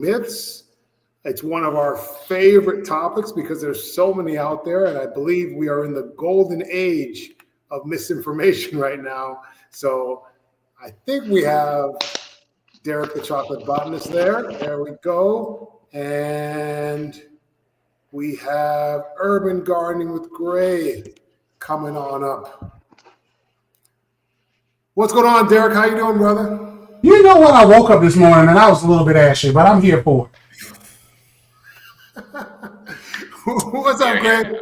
myths. It's one of our favorite topics because there's so many out there, and I believe we are in the golden age of misinformation right now. So I think we have Derek the Chocolate Botanist there. There we go. And we have Urban Gardening with Gray coming on up. What's going on, Derek? How you doing, brother? You know what? I woke up this morning and I was a little bit ashy, but I'm here for it. What's up, Greg?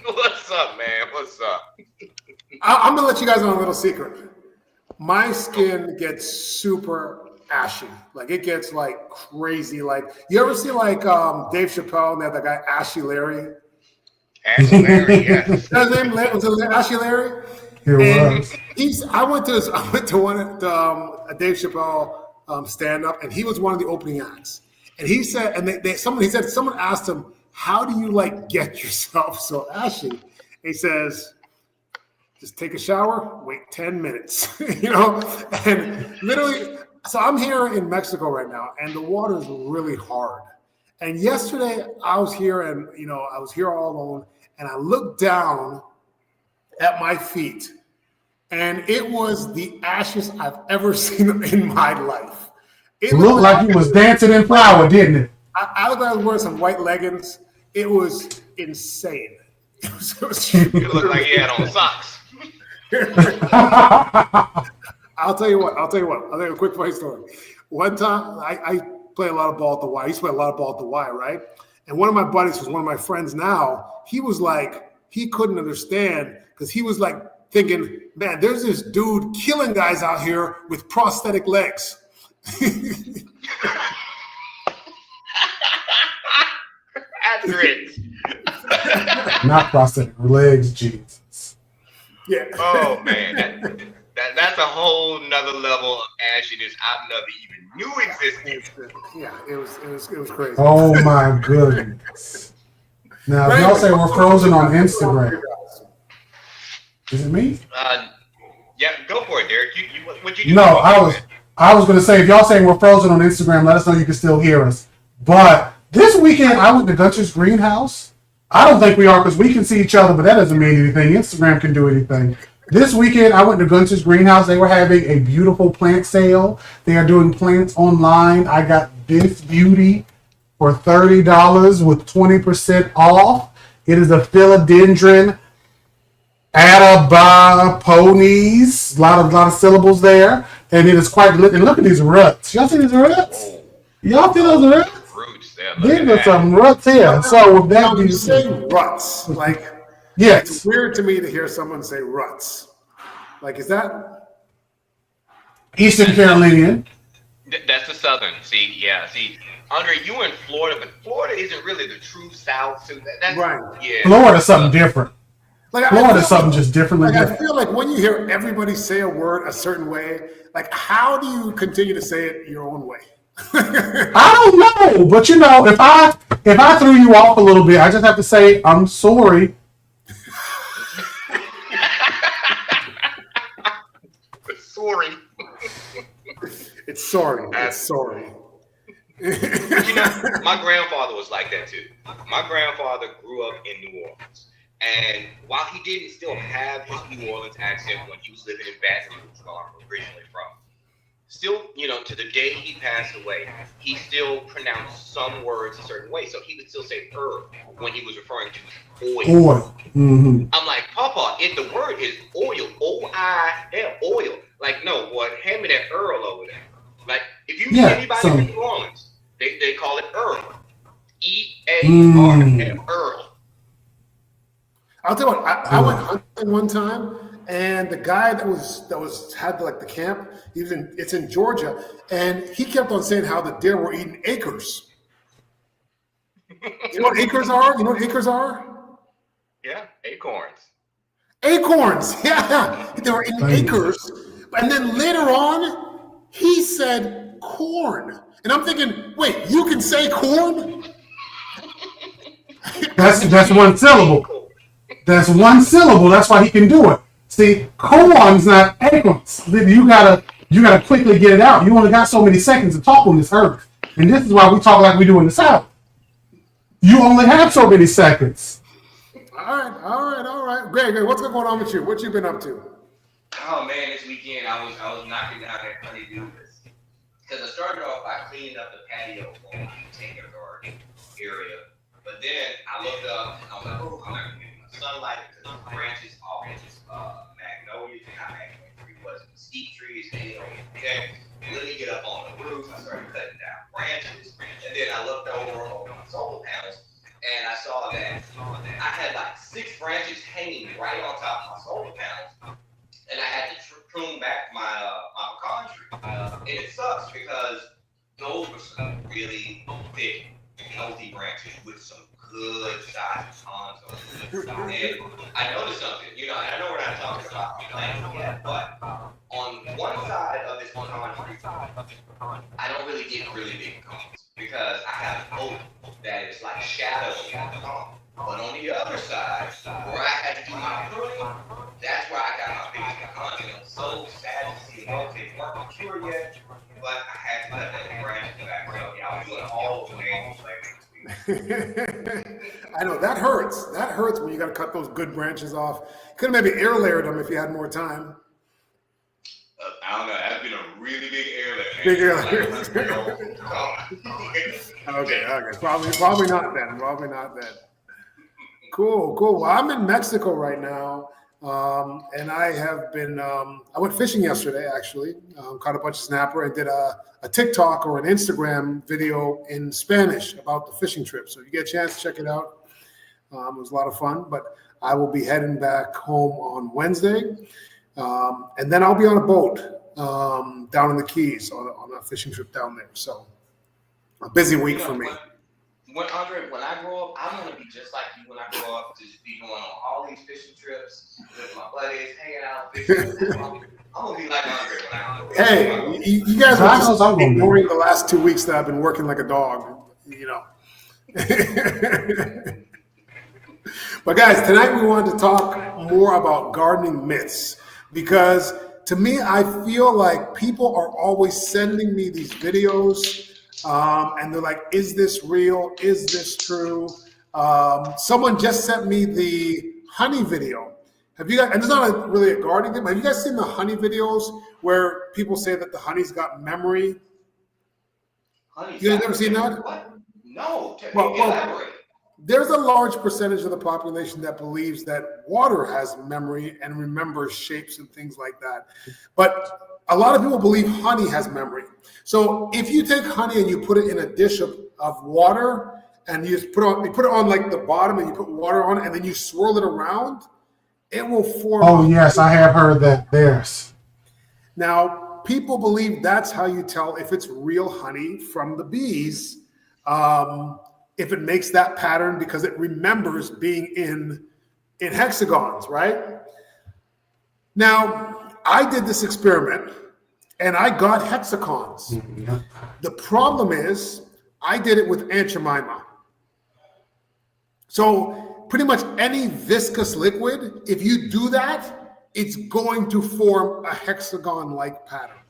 What's up, man? What's up? I'm going to let you guys know a little secret. My skin gets super ashy. Like, it gets, like, crazy. Like, you ever see, like, Dave Chappelle and they have that guy, Ashy Larry? Ashy Larry, yeah. His name was it Ashy Larry? I went to one of a Dave Chappelle stand-up, and he was one of the opening acts. And he said, someone asked him, how do you like get yourself so ashy? He says, just take a shower, wait 10 minutes, and literally, so I'm here in Mexico right now, and the water is really hard. And yesterday I was here and, I was here all alone, and I looked down at my feet, and it was the ashes I've ever seen in my life. It looked like you was dancing in flour, didn't it? I looked like I was wearing some white leggings. It was insane. You look like you had on socks. I'll tell you what. I'll tell you a quick funny story. One time, I play a lot of ball at the Y. I used to play a lot of ball at the Y, right? And one of my buddies, who's one of my friends now, he was like, he couldn't understand because he was like thinking, man, there's this dude killing guys out here with prosthetic legs. Accurate. Not prosthetic legs, Jesus. Yeah. Oh man, that's a whole nother level of ashiness I've never even knew existed. Yeah, it was crazy. Oh my goodness. Now, if y'all say we're frozen on Instagram, is it me? Yeah, go for it, Derek. What you do? No, I was going to say, if y'all saying we're frozen on Instagram, let us know you can still hear us. But this weekend, I went to Gunter's Greenhouse. I don't think we are because we can see each other, but that doesn't mean anything. Instagram can do anything. This weekend, I went to Gunter's Greenhouse. They were having a beautiful plant sale. They are doing plants online. I got this beauty for $30 with 20% off. It is a philodendron Atabaponies. A lot of syllables there. And it is quite lit. And look at these ruts. Y'all see these ruts? Y'all see those ruts? These are some ruts here. So with that being said, ruts. Like, yes. It's weird to me to hear someone say ruts. Like, is that Eastern Carolinian? That's the Southern. See, Andre, you in Florida, but Florida isn't really the true South. So that's right. Yeah. Florida's something different. Like, Florida's something just differently different. I feel like when you hear everybody say a word a certain way, like, how do you continue to say it your own way? I don't know, but if I threw you off a little bit, I just have to say I'm sorry. Sorry. It's sorry. It's sorry. My grandfather was like that too. My grandfather grew up in New Orleans. And while he didn't still have his New Orleans accent when he was living in Baton Rouge, where I'm originally from, still, to the day he passed away, he still pronounced some words a certain way. So he would still say herb when he was referring to oil. Mm-hmm. I'm like, Papa, if the word is oil, O-I-L, oil. Like, no, boy, hand me that Earl over there. Like, if you meet anybody in New Orleans, they call it Earl. E-A-R-L, Earl. I'll tell you what, I went hunting one time, and the guy that had like the camp, it's in Georgia, and he kept on saying how the deer were eating acres. You know what acres are? Yeah, acorns. Acorns, yeah. They were eating acres. And then later on, he said corn. And I'm thinking, wait, you can say corn? That's one syllable. That's one syllable. That's why he can do it. See, corn's not acorns. You gotta quickly get it out. You only got so many seconds to talk on this earth. And this is why we talk like we do in the South. You only have so many seconds. All right. Greg, what's going on with you? What you been up to? Oh man, this weekend I was knocking down that honeydew list because I started off by cleaning up the patio on the container garden area, but then I looked up and I was like, oh, I'm not getting enough sunlight because the branches off of this magnolia, not magnolia tree, was mesquite trees, okay. Let me get up on the roof. I started cutting down branches, and then I looked over on my solar panels, and I saw that I had like 6 branches hanging right on top of my solar panels. And I had to prune back my pecan tree. And it sucks because those were some really thick, healthy branches with some good sized pecans on them. And I noticed something, I know we're not talking about planting yet, but on one side of this pecan tree, I don't really get really big pecans because I have an oak that is like shadowing the pecan. But on the other side, where I had to do my pruning, that's where I got my biggest pecans. And I'm so sad to see those. They weren't mature yet, but I had to cut that branch back. So yeah, I was doing all of the manual labor this week. I know that hurts. That hurts when you got to cut those good branches off. Could have maybe air layered them if you had more time. I don't know. That's been a really big air layer. Big air layer. Okay. Probably not then. Probably not then. Cool. Well, I'm in Mexico right now, and I have been. I went fishing yesterday. Actually, caught a bunch of snapper and did a TikTok or an Instagram video in Spanish about the fishing trip. So if you get a chance, check it out. It was a lot of fun. But I will be heading back home on Wednesday, and then I'll be on a boat down in the Keys on a fishing trip down there. So a busy week for me. Andre, when I grow up, I want to be just like you when I grow up, just be going on all these fishing trips with my buddies, hanging out, fishing. I'm going to be like Andre when I grow up. Hey, you guys are just ignoring the last 2 weeks that I've been working like a dog, But guys, tonight we wanted to talk more about gardening myths because to me, I feel like people are always sending me these videos and they're like, is this real? Is this true? Someone just sent me the honey video. Have you guys, and it's not really a gardening thing, but have you guys seen the honey videos where people say that the honey's got memory? You guys ever seen that? What? No. Well, there's a large percentage of the population that believes that water has memory and remembers shapes and things like that. But a lot of people believe honey has memory. So if you take honey and you put it in a dish of water and you just put it on like the bottom and you put water on it and then you swirl it around, it will form. Oh, yes, I have heard that. There's. Now, people believe that's how you tell if it's real honey from the bees, if it makes that pattern because it remembers being in hexagons, right? Now, I did this experiment and I got hexagons. Mm-hmm. The problem is I did it with Aunt Jemima. So pretty much any viscous liquid, if you do that, it's going to form a hexagon-like pattern.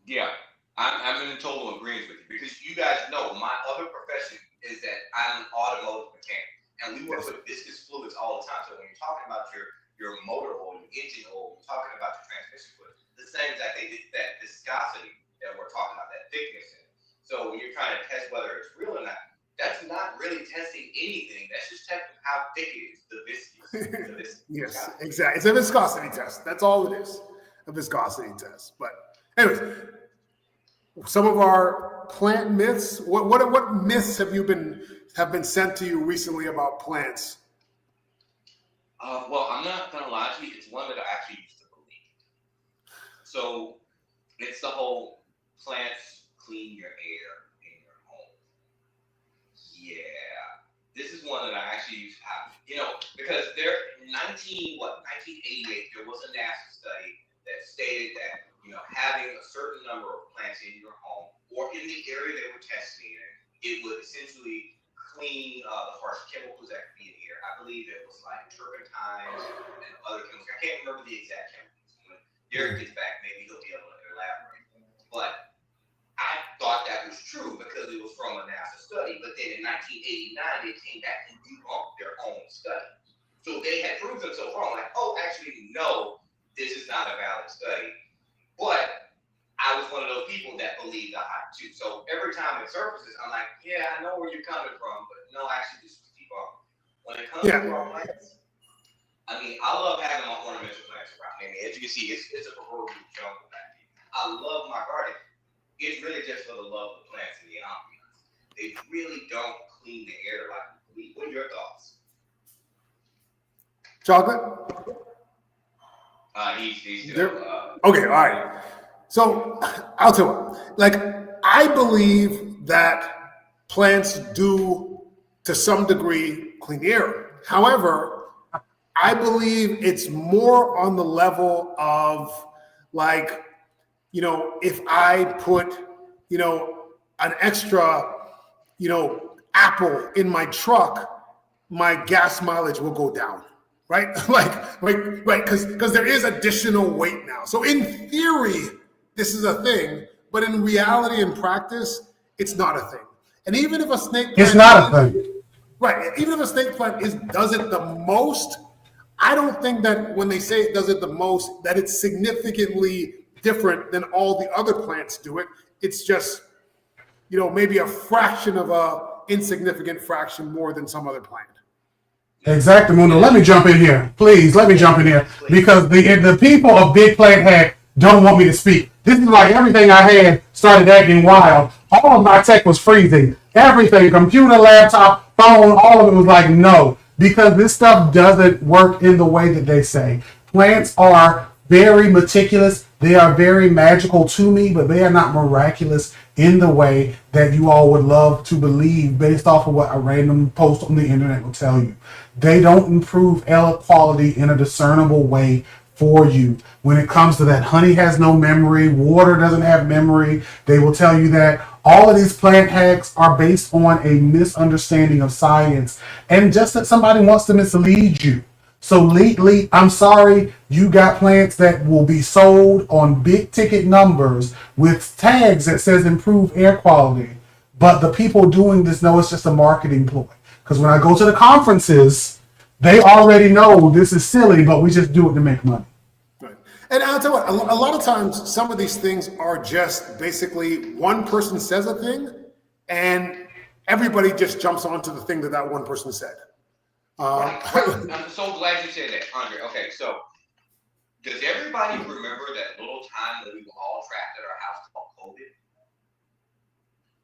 Yeah, I'm in total agreement with you because you guys know my other profession is that I'm an automotive mechanic and we work with viscous fluids all the time. So when you're talking about your motor oil, your engine oil, you're talking about your transmission fluid, the same exact thing, that viscosity that we're talking about, that thickness in it. So when you're trying to test whether it's real or not, that's not really testing anything. That's just testing how thick it is, the viscous. Yes, exactly. It's a viscosity test. That's all it is, a viscosity test. But anyways, some of our plant myths. What myths have been sent to you recently about plants? Well, I'm not gonna lie to you. It's one that I actually used to believe. So it's the whole plants clean your air in your home. Yeah, this is one that I actually used to have. Because in 1988, there was a NASA study that stated that having a certain number of plants in your home or in the area they were testing in, it would essentially clean the harsh chemicals that could be in the air. I believe it was like turpentines and other chemicals. I can't remember the exact chemicals. When Derek gets back, maybe he'll be able to elaborate. But I thought thought that was true because it was from a NASA study. But then in 1989, they came back and debunked their own study. So they had proved themselves wrong. Like, oh, actually, no, this is not a valid study. But I was one of those people that believed the hype too. So every time it surfaces, I'm like, yeah, I know where you're coming from, but no, actually, this was debunked. When it comes to our plants, I mean, I love having my ornamental plants around. I mean, as you can see, it's a proverbial jungle back here. I love my garden. It's really just for the love of the plants and the ambiance. They really don't clean the air like we believe. What are your thoughts? Chocolate? He's still, okay, all right. So I'll tell you, like, I believe that plants do, to some degree, clean the air. However, I believe it's more on the level of, like, you know, if I put, you know, an extra, you know, apple in my truck, my gas mileage will go down, right? right, because there is additional weight now. So in theory, this is a thing, but in reality and practice, it's not a thing. And even if a snake plant It's not a thing. Right. Even if a snake plant does it the most, I don't think that when they say it does it the most, that it's significantly different than all the other plants do it. It's just, you know, maybe a fraction of a insignificant fraction more than some other plant. Exactly, Mundo. Let me jump in here. Please, let me jump in here. Because the people of Big Plant Hack don't want me to speak. This is like everything I had started acting wild. All of my tech was freezing. Everything, computer, laptop, phone, all of it was like, no. Because this stuff doesn't work in the way that they say. Plants are very meticulous. They are very magical to me, but they are not miraculous in the way that you all would love to believe based off of what a random post on the internet will tell you. They don't improve air quality in a discernible way for you. When it comes to that, honey has no memory, water doesn't have memory. They will tell you that. All of these plant hacks are based on a misunderstanding of science and just that somebody wants to mislead you. So lately, I'm sorry, you got plants that will be sold on big ticket numbers with tags that says improve air quality. But the people doing this know it's just a marketing ploy. Because when I go to the conferences, they already know this is silly, but we just do it to make money. Right. And I'll tell you what, a lot of times some of these things are just basically one person says a thing and everybody just jumps onto the thing that that one person said. Right. I'm so glad you said that, Andre. Okay, so does everybody remember that little time that we were all trapped at our house called COVID?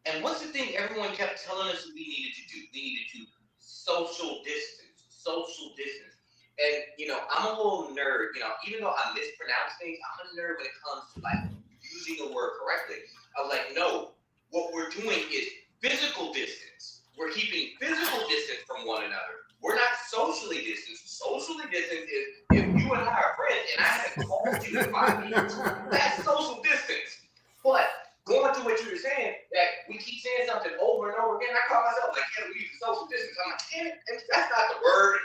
And what's the thing everyone kept telling us we needed to do? We needed to social distance, social distance. And, you know, I'm a little nerd, you know, even though I mispronounce things, I'm a nerd when it comes to, like, using a word correctly. I was like, no, what we're doing is physical distance. We're keeping physical distance from one another. We're not socially distanced. Socially distanced is if you and I are friends and I haven't called you in 5 minutes, that's social distance. But going to what you were saying, that we keep saying something over and over again, I call myself like, yeah, we use social distance. I'm like, damn it, that's not the word.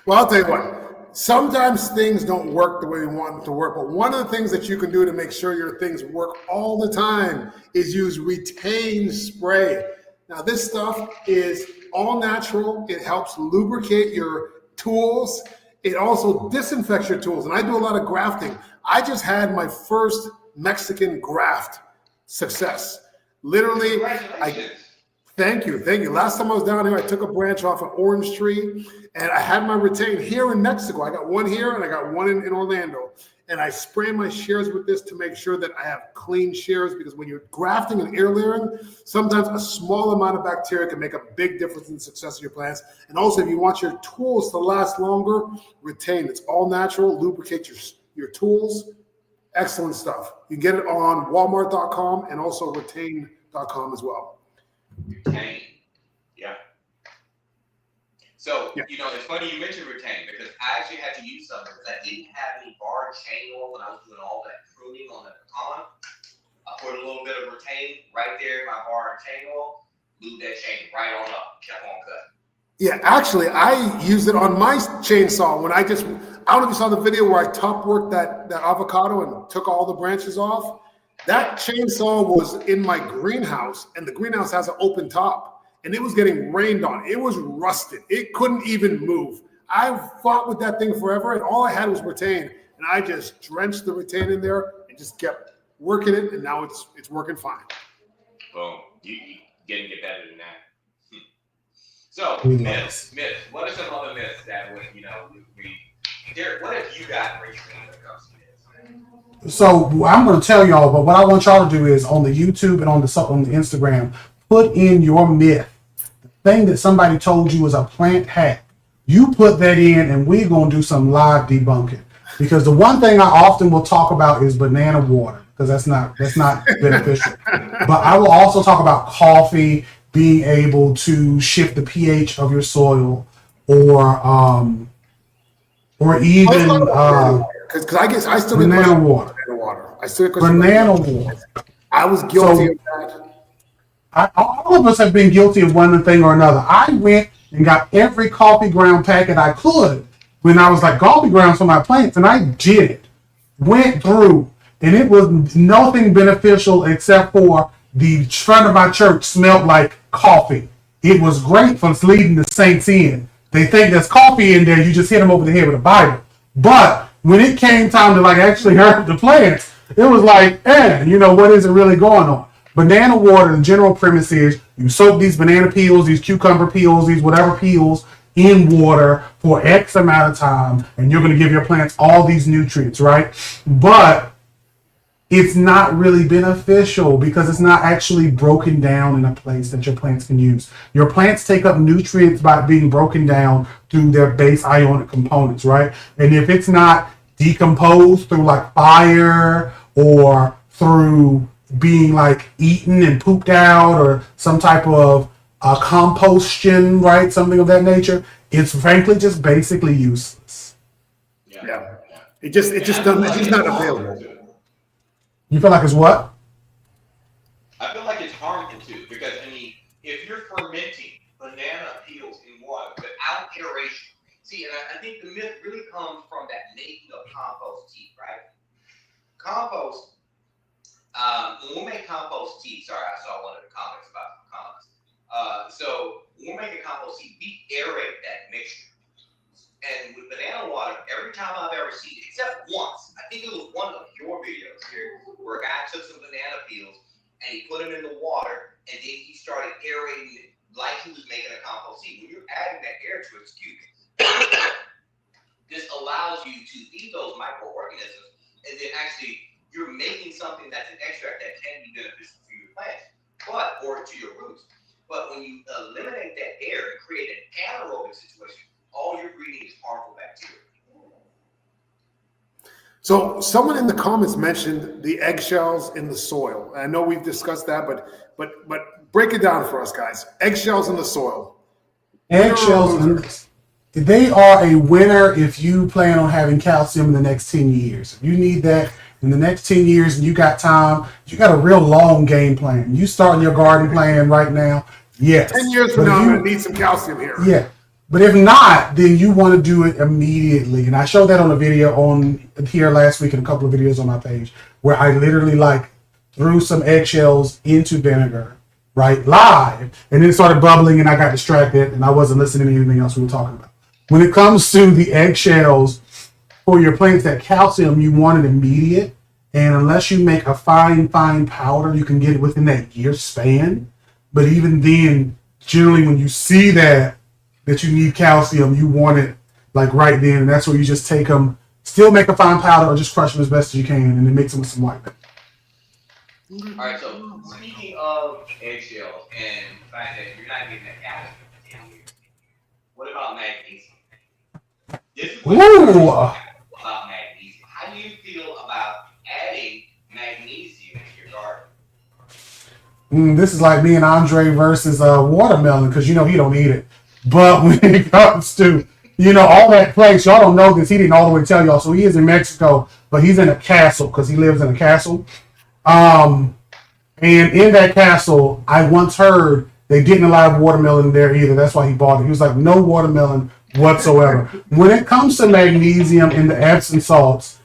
Well, I'll tell you what. Sometimes things don't work the way we want them to work, but one of the things that you can do to make sure your things work all the time is use Retain spray. Now, this stuff is all natural. It helps lubricate your tools. It also disinfects your tools. And I do a lot of grafting. I just had my first Mexican graft success. Literally, Thank you. Last time I was down here, I took a branch off an orange tree and I had my Retain here in Mexico. I got one here and I got one in Orlando. And I spray my shears with this to make sure that I have clean shears, because when you're grafting and air layering, sometimes a small amount of bacteria can make a big difference in the success of your plants. And also, if you want your tools to last longer, Retain. It's all natural, lubricate your tools. Excellent stuff. You can get it on Walmart.com and also Retain.com as well. Retain. Yeah. So, you know, it's funny you mentioned Retain because I actually had to use something because I didn't have any bar and chain oil when I was doing all that pruning on the pecan. I put a little bit of Retain right there in my bar and chain oil, glued that chain right on up, kept on cutting. Yeah, actually, I used it on my chainsaw when I don't know if you saw the video where I top worked that avocado and took all the branches off. That chainsaw was in my greenhouse, and the greenhouse has an open top, and it was getting rained on. It was rusted. It couldn't even move. I fought with that thing forever, and all I had was retain, and I just drenched the retain in there and just kept working it, and now it's working fine. Boom. You getting it better than that. So, myths. What are some other myths that would, Derek, what have you got recently when it comes to myths? So I'm going to tell y'all, but what I want y'all to do is on the YouTube and on the Instagram, put in your myth. The thing that somebody told you is a plant hack. You put that in, and we're going to do some live debunking. Because the one thing I often will talk about is banana water, because that's not beneficial. But I will also talk about coffee, being able to shift the pH of your soil, or even because I guess I still get banana water. I still get Banana water. I was guilty of that. All of us have been guilty of one thing or another. I went and got every coffee ground packet I could when I was like coffee grounds for my plants, and I did it. Went through, and it was nothing beneficial except for the front of my church smelled like coffee. It was great for leading the saints in. They think there's coffee in there, you just hit them over the head with a Bible. But when it came time to actually herb the plants, it was like, what is it really going on? Banana water, the general premise is you soak these banana peels, these cucumber peels, these whatever peels in water for X amount of time, and you're going to give your plants all these nutrients, right? But it's not really beneficial because it's not actually broken down in a place that your plants can use. Your plants take up nutrients by being broken down through their base ionic components, right? And if it's not decomposed through fire or through being eaten and pooped out or some type of combustion, right? Something of that nature, it's frankly just basically useless. Yeah. It just doesn't, it's just not available. You feel like it's what? I feel like it's harmful too, because if you're fermenting banana peels in water without aeration, and I think the myth really comes from that making of compost tea, right? Compost, when we make compost tea, sorry, I saw one of the comments about compost. So when we're making compost tea, we aerate that mixture. And with banana water, every time I've ever seen it, except once, I think it was one of your videos here, where a guy took some banana peels and he put them in the water, and then he started aerating it like he was making a compost tea. When you're adding that air to it, this allows you to eat those microorganisms, and then actually you're making something that's an extract that can be beneficial for your plants, or to your roots. But when you eliminate that air and create an anaerobic situation, all you're breeding is harmful bacteria. So someone in the comments mentioned the eggshells in the soil. I know we've discussed that, but break it down for us, guys. Eggshells in the soil. Eggshells, they are a winner if you plan on having calcium in the next 10 years. If you need that in the next 10 years and you got time, you got a real long game plan. You starting your garden plan right now, yes. 10 years from now, I'm going to need some calcium here. Yeah. But if not, then you want to do it immediately. And I showed that on a video on here last week and a couple of videos on my page where I literally threw some eggshells into vinegar, right, live. And then it started bubbling and I got distracted and I wasn't listening to anything else we were talking about. When it comes to the eggshells for your plants, that calcium, you want it immediate. And unless you make a fine powder, you can get it within that year span. But even then, generally when you see that you need calcium, you want it right then, and that's where you just take them, still make a fine powder, or just crush them as best as you can, and then mix them with some white vinegar. All right, so speaking of eggshells and the fact that you're not getting that calcium in 10 years, what about magnesium? This is what about magnesium. How do you feel about adding magnesium to your garden? This is like me and Andre versus watermelon, because he don't eat it. But when it comes to, all that place, y'all don't know this. He didn't all the way tell y'all. So he is in Mexico, but he's in a castle because he lives in a castle. And in that castle, I once heard They didn't allow watermelon there either. That's why he bought it. He was like, no watermelon whatsoever. When it comes to magnesium in the Epsom salts,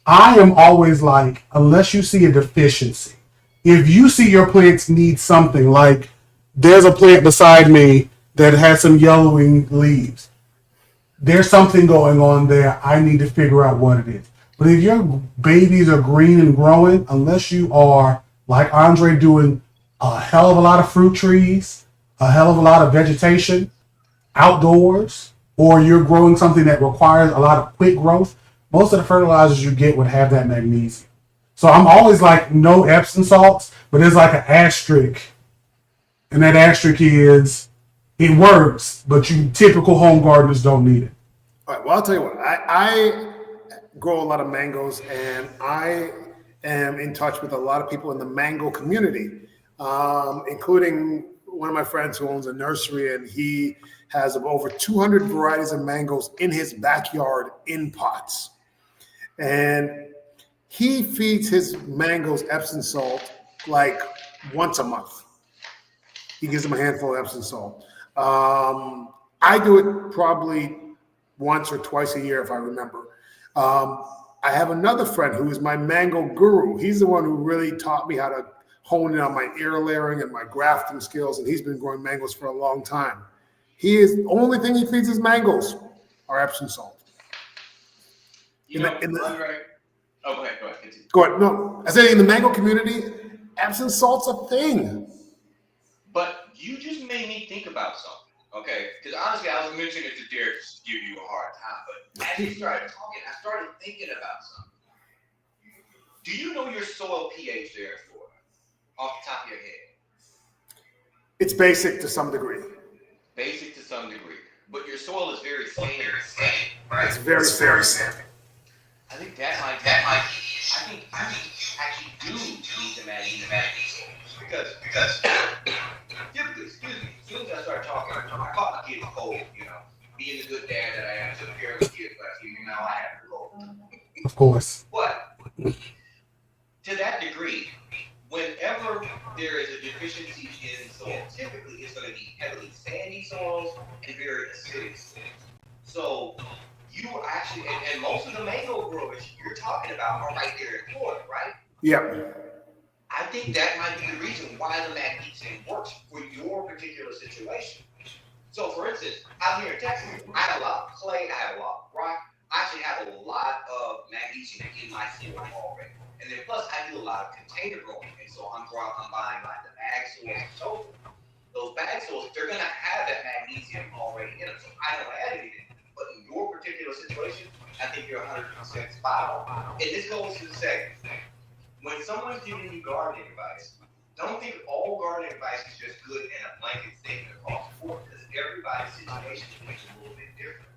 I am always like, unless you see a deficiency, if you see your plants need something, like there's a plant beside me that has some yellowing leaves. There's something going on there. I need to figure out what it is. But if your babies are green and growing, unless you are like Andre doing a hell of a lot of fruit trees, a hell of a lot of vegetation outdoors, or you're growing something that requires a lot of quick growth, most of the fertilizers you get would have that magnesium. So I'm always like, no Epsom salts, but there's like an asterisk. And that asterisk is, it works, but you typical home gardeners don't need it. All right, well, I'll tell you what, I grow a lot of mangoes, and I am in touch with a lot of people in the mango community, including one of my friends who owns a nursery, and he has over 200 varieties of mangoes in his backyard in pots. And he feeds his mangoes Epsom salt like once a month. He gives them a handful of Epsom salt. I do it probably once or twice a year, if I remember. I have another friend who is my mango guru. He's the one who really taught me how to hone in on my air layering and my grafting skills, and he's been growing mangoes for a long time. The only thing he feeds his mangoes are Epsom salt. Go ahead. Continue. Go ahead. No, I said in the mango community, Epsom salt's a thing. But you just made me think about something, okay? Because honestly, I was mentioning it to Derek just to give you a hard time, but as you started talking, I started thinking about something. Do you know your soil pH there, Florida, off the top of your head? It's basic to some degree. Basic to some degree, but your soil is very sandy, right? It's very sandy. I think I think you actually do need to manage because typically, excuse me, as soon as I start talking, I caught my kids cold, being the good dad that I am to the parent of kids, but now I have to go. Of course. But to that degree, whenever there is a deficiency in soil, typically it's going to be heavily sandy soils and very acidic soils. So you actually, and most of the mango growers you're talking about are right there in Florida, right? Yeah. I think that might be the reason why the magnesium works for your particular situation. So, for instance, out here in Texas, I have a lot of clay, I have a lot of rock. I actually have a lot of magnesium in my soil already. And then plus, I do a lot of container growing. And so I'm buying like the bag soils and so forth. Those bag soils, they're going to have that magnesium already in them. So I don't add anything. But in your particular situation, I think you're 100% spot on. And this goes to say, when someone's giving you gardening advice, don't think all gardening advice is just good and a blanket statement across the board, because everybody's situation is a little bit different.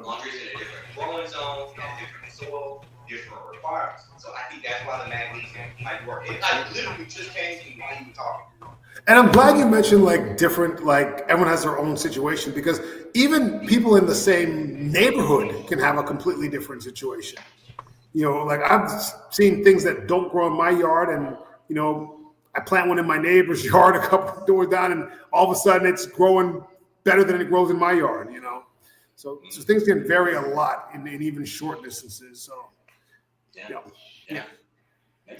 Laundry's in a different growing zone, has different soil, different requirements. So I think that's why the magnesium might work. I literally just came to you while you were talking. And I'm glad you mentioned different, everyone has their own situation, because even people in the same neighborhood can have a completely different situation. I've seen things that don't grow in my yard, and, I plant one in my neighbor's yard a couple of doors down, and all of a sudden it's growing better than it grows in my yard, So things can vary a lot in even short distances. So, yeah.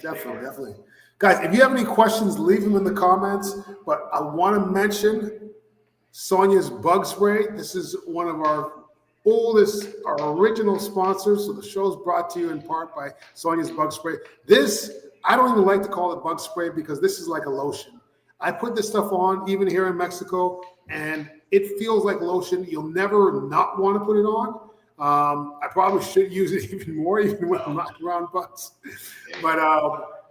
Definitely. Guys, if you have any questions, leave them in the comments. But I want to mention Sonia's Bug Spray. This is one of our original sponsors. So the show is brought to you in part by Sonia's Bug Spray. This, I don't even like to call it bug spray, because this is like a lotion. I put this stuff on even here in Mexico, and it feels like lotion. You'll never not want to put it on. I probably should use it even more, even when I'm not around bugs. But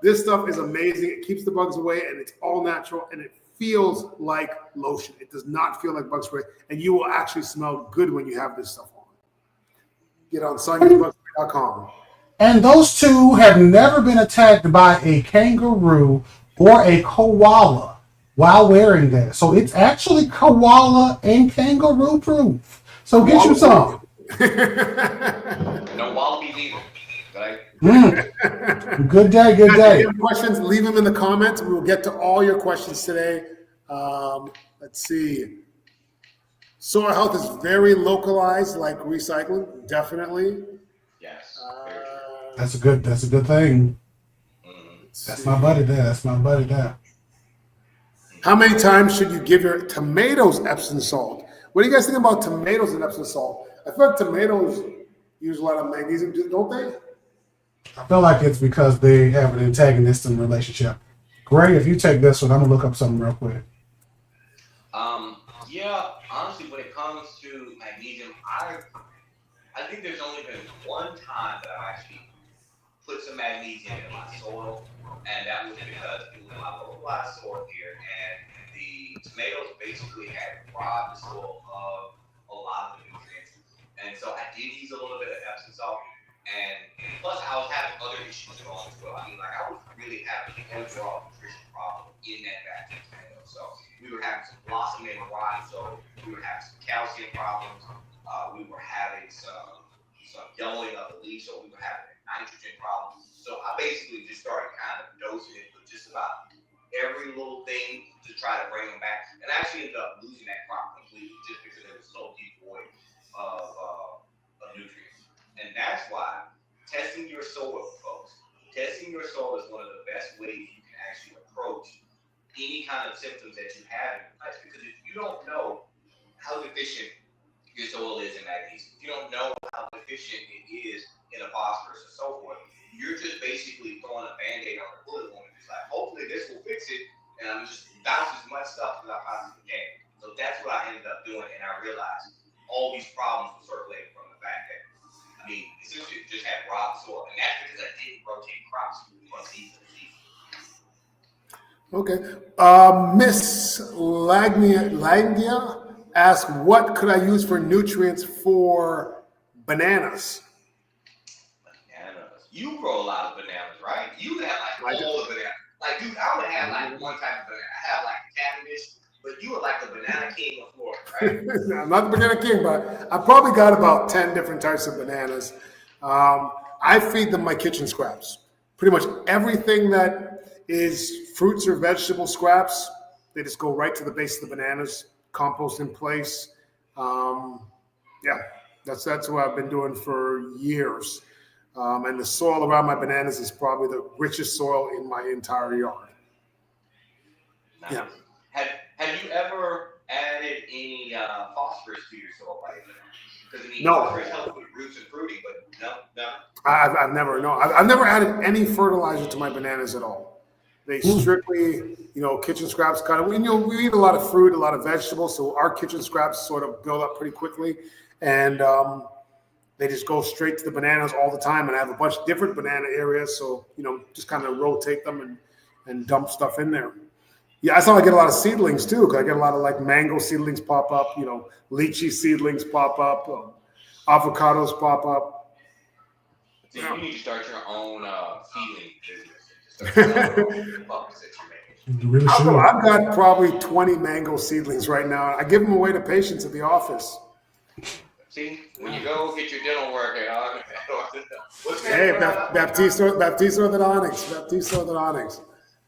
this stuff is amazing. It keeps the bugs away, and it's all natural, and it feels like lotion. It does not feel like bug spray, and you will actually smell good when you have this stuff on. Get on soniasbugspray.com. And those two have never been attacked by a kangaroo or a koala while wearing that. So it's actually koala and kangaroo proof. So get you some. No wallabies either. Good day. If you have questions, leave them in the comments. We will get to all your questions today. Let's see. Soil health is very localized, like recycling, definitely. Yes. That's a good thing. That's See. my buddy there. That's my buddy there. How many times should you give your tomatoes Epsom salt? What do you guys think about tomatoes and Epsom salt? I feel like tomatoes use a lot of magnesium, don't they? I feel like it's because they have an antagonistic relationship. Gray, if you take this one, I'm gonna look up something real quick. Yeah, honestly, when it comes to magnesium, I think there's only been one time that I've actually put some magnesium in my soil, and that was because it was my localized soil here, and the tomatoes basically had robbed the soil of a lot of the nutrients. And so I did use a little bit of Epsom salt, and plus I was having other issues going as well. I mean, like I was really having an overall nutrition problem in that batch of tomatoes. So we were having some blossoming and rot, so we were having some calcium problems. We were having some yellowing of the leaves, so we were having nitrogen problems. So I basically just started kind of dosing it with just about every little thing to try to bring them back. And I actually ended up losing that crop completely just because it was so devoid of nutrients. And that's why testing your soil, folks, testing your soil is one of the best ways you can actually approach any kind of symptoms that you have in your life. Because if you don't know how deficient your soil is in magnesium, if you don't know how deficient it is in a phosphorus and so forth, you're just basically throwing a band-aid on the bullet wound. It's like, hopefully this will fix it, and I'm just bounce as much stuff as I possibly can. So that's what I ended up doing, and I realized all these problems were circulating from the fact that, I mean, essentially just had robbed soil, and that's because I didn't rotate crops from season to season. Okay. Miss Lagnia asked, what could I use for nutrients for bananas? Bananas. You grow a lot of bananas, right? You have like all the bananas. Like, dude, I would have like one type of banana. I have like Cavendish, but you are like the banana king of Florida, right? I'm not the banana king, but I probably got about 10 different types of bananas. I feed them my kitchen scraps. Pretty much everything that is fruits or vegetable scraps, they just go right to the base of the bananas, compost in place. Yeah, that's what I've been doing for years. And the soil around my bananas is probably the richest soil in my entire yard. Nice. Yeah. Have you ever added any phosphorus to your soil by any chance? Because I mean, No. phosphorus helps with roots and fruiting, but no. I've never added any fertilizer to my bananas at all. They strictly, kitchen scraps kind of. We eat a lot of fruit, a lot of vegetables, so our kitchen scraps sort of build up pretty quickly, and they just go straight to the bananas all the time. And I have a bunch of different banana areas, so just kind of rotate them and dump stuff in there. Yeah, I saw I get a lot of seedlings too, because I get a lot of like mango seedlings pop up, lychee seedlings pop up, avocados pop up. So you need to start your own seedling business. That you're making. You really should. I've got probably 20 mango seedlings right now. I give them away to patients at the office. See, when you go get your dental work, what's Hey, Baptiste orthodontics.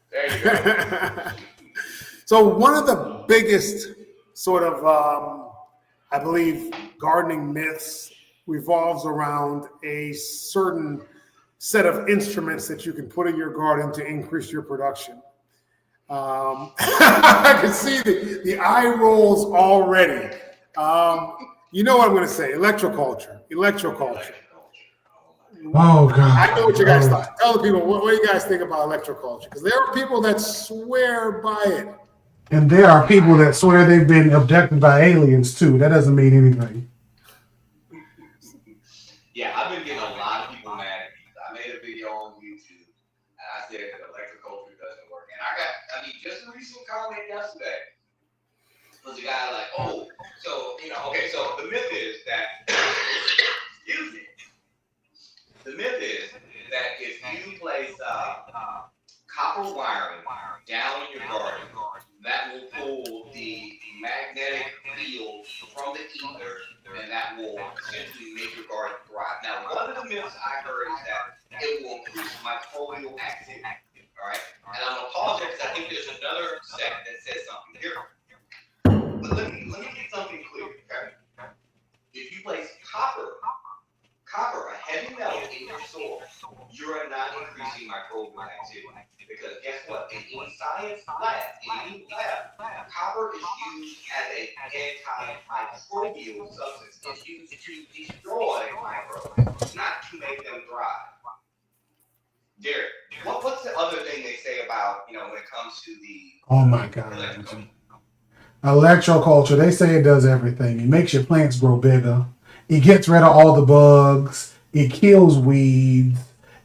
There you go. So one of the biggest sort of, I believe, gardening myths revolves around a certain set of instruments that you can put in your garden to increase your production. I can see the eye rolls already. You know what I'm going to say? Electroculture. Oh God! I know what you guys thought. Tell the people what do you guys think about electroculture? Because there are people that swear by it. And there are people that swear they've been abducted by aliens too. That doesn't mean anything. Yeah, I've been getting a lot of people mad at me. I made a video on YouTube and I said that electroculture doesn't work. And just a recent comment yesterday was a guy like, so the myth is that, excuse me. The myth is that if you place copper wiring down in your garden, that will pull the magnetic field from the ether, and that will essentially make your garden thrive. Now, one of the myths I heard is that it will increase microbial activity. All right, and I'm gonna apologize because I think there's another sect that says something different. guess what? In any science lab, copper is used as an antimicrobial substance. It's used to destroy microbes, not to make them thrive. Derek, what's the other thing they say about, when it comes to the Oh my God. Electroculture, they say it does everything. It makes your plants grow bigger. It gets rid of all the bugs. It kills weeds.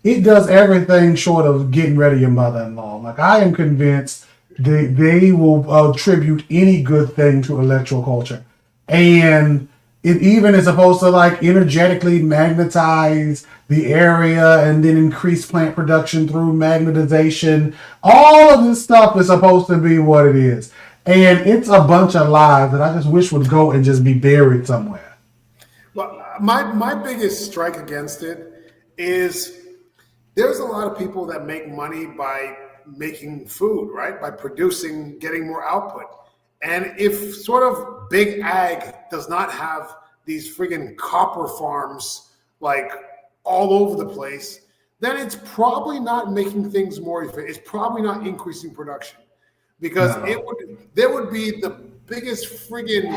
It does everything short of getting rid of your mother-in-law. Like, I am convinced they will attribute any good thing to electroculture. And it even is supposed to like energetically magnetize the area and then increase plant production through magnetization. All of this stuff is supposed to be what it is. And it's a bunch of lies that I just wish would go and just be buried somewhere. Well, my biggest strike against it is there's a lot of people that make money by making food, right? By producing, getting more output. And if sort of big ag does not have these friggin' copper farms like all over the place, then it's probably not making things more efficient. It's probably not increasing production. Because there would be the biggest friggin'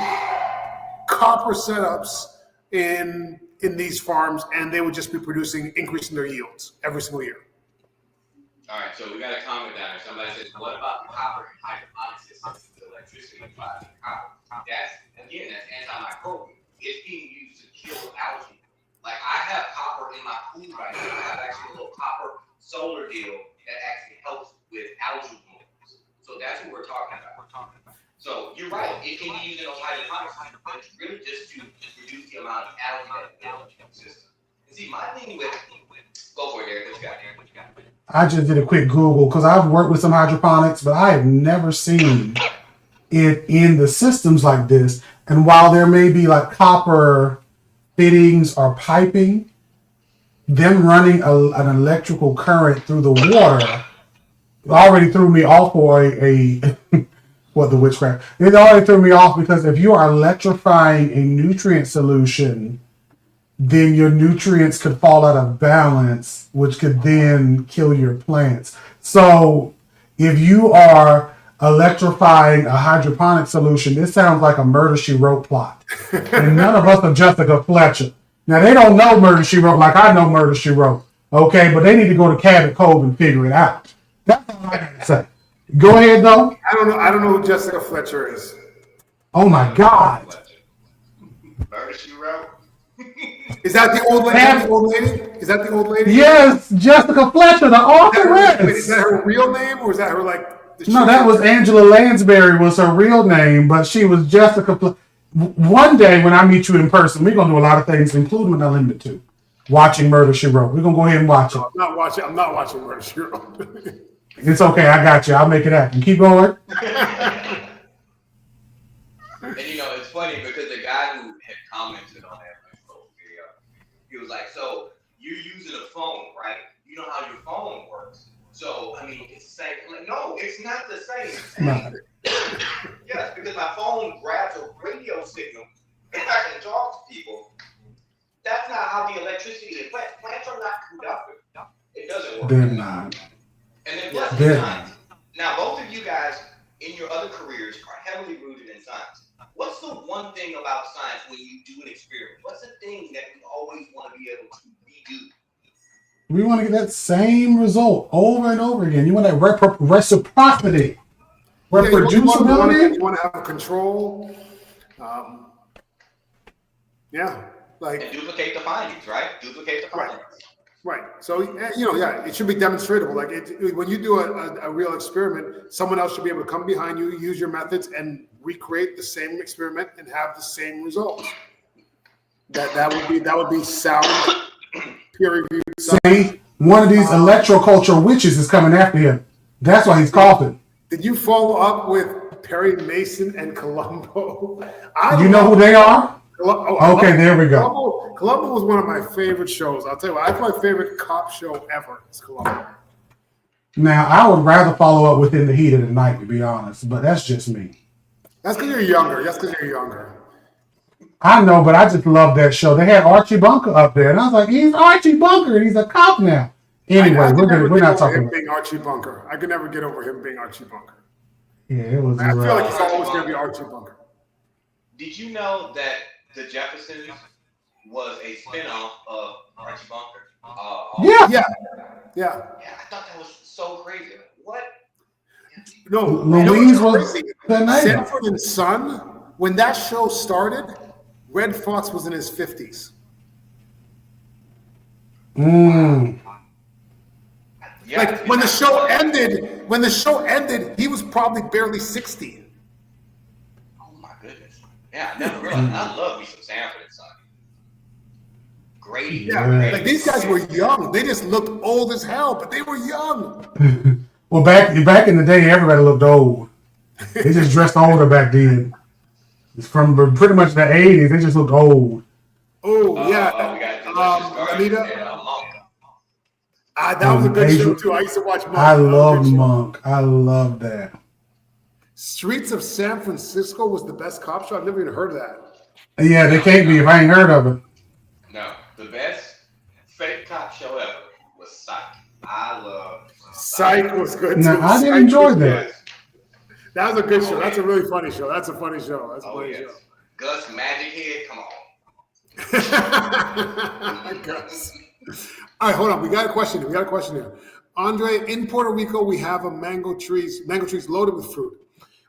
copper setups in these farms, and they would just be increasing their yields every single year. All right, so we got a comment down there. Somebody says, "What about copper and hydroponic systems with electricity applied to copper?" That's antimicrobial. It's being used to kill algae. Like, I have copper in my pool right now. I have actually a little copper solar deal that actually helps with algae blooms. So that's what we're talking about. So you're right. It can be used in those hydroponic systems, but it's really just to reduce the amount of algae that builds in the system. And see, my thing with go for it, Derek. What you got, I just did a quick Google because I've worked with some hydroponics, but I have never seen it in the systems like this. And while there may be like copper fittings or piping, them running an electrical current through the water already threw me off for a what the witchcraft. It already threw me off because if you are electrifying a nutrient solution, then your nutrients could fall out of balance, which could then kill your plants. So if you are electrifying a hydroponic solution, this sounds like a Murder, She Wrote plot. And none of us are Jessica Fletcher. Now, they don't know Murder, She Wrote like I know Murder, She Wrote. Okay, but they need to go to Cabot Cove and figure it out. That's all I got to say. Go ahead, though. I don't know who Jessica Fletcher is. Oh, my God. Murder, She Wrote? Is that the old lady? Is that the old lady? Yes, Jessica Fletcher, the authoress. Is that her real name, or is that her like? No, that was Angela Lansbury was her real name, but she was Jessica. One day when I meet you in person, we're gonna do a lot of things, including an Unlimited 2, watching Murder, She Wrote. We're gonna go ahead and watch it. I'm not watching Murder, She Wrote. It's okay, I got you. I'll make it happen. Keep going. And it's funny because the guy who had commented on that video, he was like, "So you're using a phone, right? You know how your phone works. So I mean, it's the same." Like, no, it's not the same thing. No. Yes, because my phone grabs a radio signal and I can talk to people. That's not how the electricity is. Plants are not conductive. It doesn't work. They're not. And then plus science. Now, both of you guys in your other careers are heavily rooted in science. What's the one thing about science when you do an experiment? What's the thing that we always want to be able to redo? We want to get that same result over and over again. You want that reciprocity, reproducibility. You want to have control. Like and duplicate the findings, right? Duplicate the findings. Right. So, it should be demonstratable. Like when you do a real experiment, someone else should be able to come behind you, use your methods, and recreate the same experiment and have the same results. That would be sound, peer-reviewed. See, one of these electroculture witches is coming after him. That's why he's coughing. Did you follow up with Perry Mason and Columbo? You know who they are? Okay, there we go. Columbo was one of my favorite shows. I'll tell you what, that's my favorite cop show ever. Is Columbo. Now, I would rather follow up within the heat of the night, to be honest, but that's just me. That's because you're younger. I know, but I just love that show. They had Archie Bunker up there, and I was like, he's Archie Bunker, and he's a cop now. Anyway, I could never we're get not over talking him about. being Archie Bunker. I could never get over him being Archie Bunker. Yeah, it was. I feel like rough. he's always going to be Archie Bunker. Did you know that the Jeffersons was a spinoff of Archie Bunker? Yeah. Yeah. Yeah, I thought that was so crazy. What? No, Louise was crazy. the neighbor. Sanford and Son, when that show started, Red Fox was in his 50s. Mm. Yeah, Like when the show ended, he was probably barely 60. Oh my goodness. Yeah, I never realized. I love me some Sanford and Son. Grady. Yeah, Yeah. like these guys were young. They just looked old as hell, but they were young. Well, back in the day, everybody looked old. They just dressed older back then. It's from pretty much the 80s. They just looked old. Oh yeah, We got Delicious Garden Anita. and Monk. That was a good Asia- show too. I used to watch Monk. I That was a loved good show. Monk. I love that. Streets of San Francisco was the best cop show. I've never even heard of that. Yeah, they can't be if I ain't heard of it. No, the best fake cop show ever was Psych. I love Psych was good too. Now, I didn't Psych enjoy was that. good. That was a good show. That's a really funny show. That's a funny show. That's a Oh funny yes. show. Gus Magic Head, come on. Gus. All right, hold on. We got a question here. Andre, in Puerto Rico, we have mango trees loaded with fruit.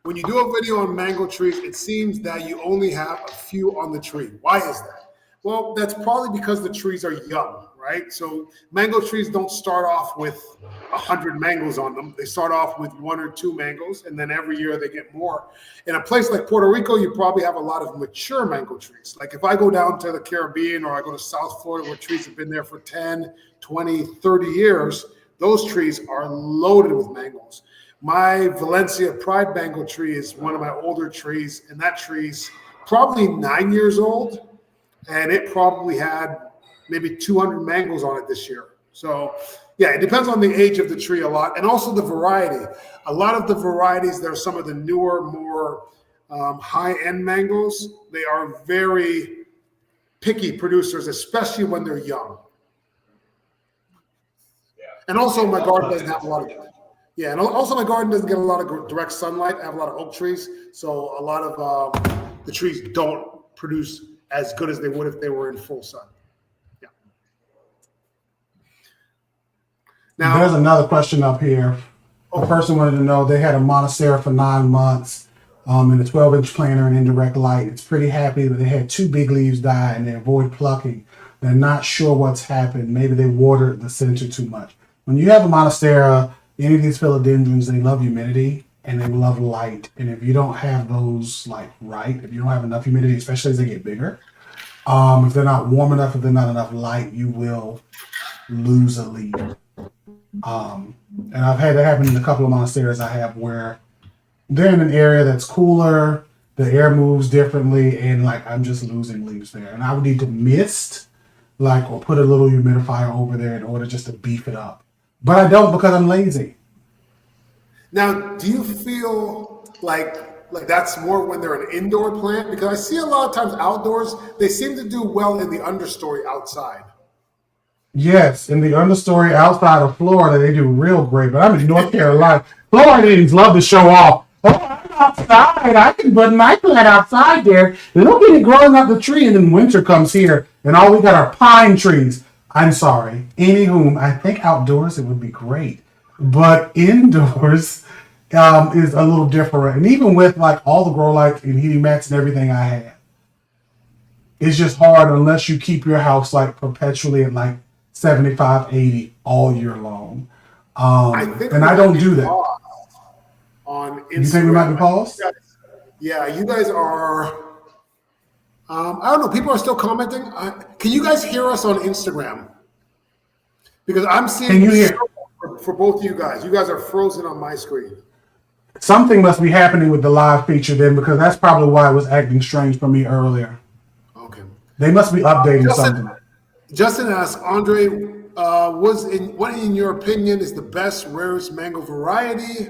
When you do a video on mango trees, it seems that you only have a few on the tree. Why is that? Well, that's probably because the trees are young, right? So mango trees don't start off with 100 mangoes on them. They start off with 1 or 2 mangoes, and then every year they get more. In a place like Puerto Rico, you probably have a lot of mature mango trees. Like if I go down to the Caribbean or I go to South Florida where trees have been there for 10, 20, 30 years, those trees are loaded with mangoes. My Valencia Pride mango tree is one of my older trees, and that tree's probably 9 years old, and it probably had maybe 200 mangoes on it this year. So yeah, it depends on the age of the tree a lot, and also the variety. A lot of the varieties, they're some of the newer, more high-end mangoes. They are very picky producers, especially when they're young. Yeah. And also my garden doesn't have a lot of and also my garden doesn't get a lot of direct sunlight. I have a lot of oak trees, so a lot of the trees don't produce as good as they would if they were in full sun. Yeah. Now There's another question up here. The person wanted to know they had a Monstera for 9 months in a 12-inch planter and indirect light. It's pretty happy, but they had 2 big leaves die and they avoid plucking. They're not sure what's happened. Maybe they watered the center too much. When you have a Monstera, any of these philodendrons, they love humidity and they love light. And if you don't have those right, if you don't have enough humidity, especially as they get bigger, if they're not warm enough, if they're not enough light, you will lose a leaf. And I've had that happen in a couple of Monsteras I have where they're in an area that's cooler, the air moves differently, and I'm just losing leaves there. And I would need to mist, or put a little humidifier over there in order just to beef it up. But I don't because I'm lazy. Now, do you feel like that's more when they're an indoor plant? Because I see a lot of times outdoors, they seem to do well in the understory outside. Yes, in the understory outside of Florida, they do real great. But I'm in North Carolina. Floridians love to show off. Oh, I'm outside. I can put my plant outside there. They don't get it growing up the tree, and then winter comes here, and all we got are pine trees. I'm sorry. Anywho, I think outdoors it would be great, but indoors is a little different. And even with all the grow lights and heating mats and everything I have, it's just hard unless you keep your house perpetually at 75, 80 all year long. And I don't do that. On Instagram. You think we might be paused? Yeah, you guys are. I don't know. People are still commenting. Can you guys hear us on Instagram? Because I'm seeing Can you hear? For both of you guys. You guys are frozen on my screen. Something must be happening with the live feature then, because that's probably why it was acting strange for me earlier. Okay. They must be updating something. Justin asks, Andre, what in your opinion is the best, rarest mango variety?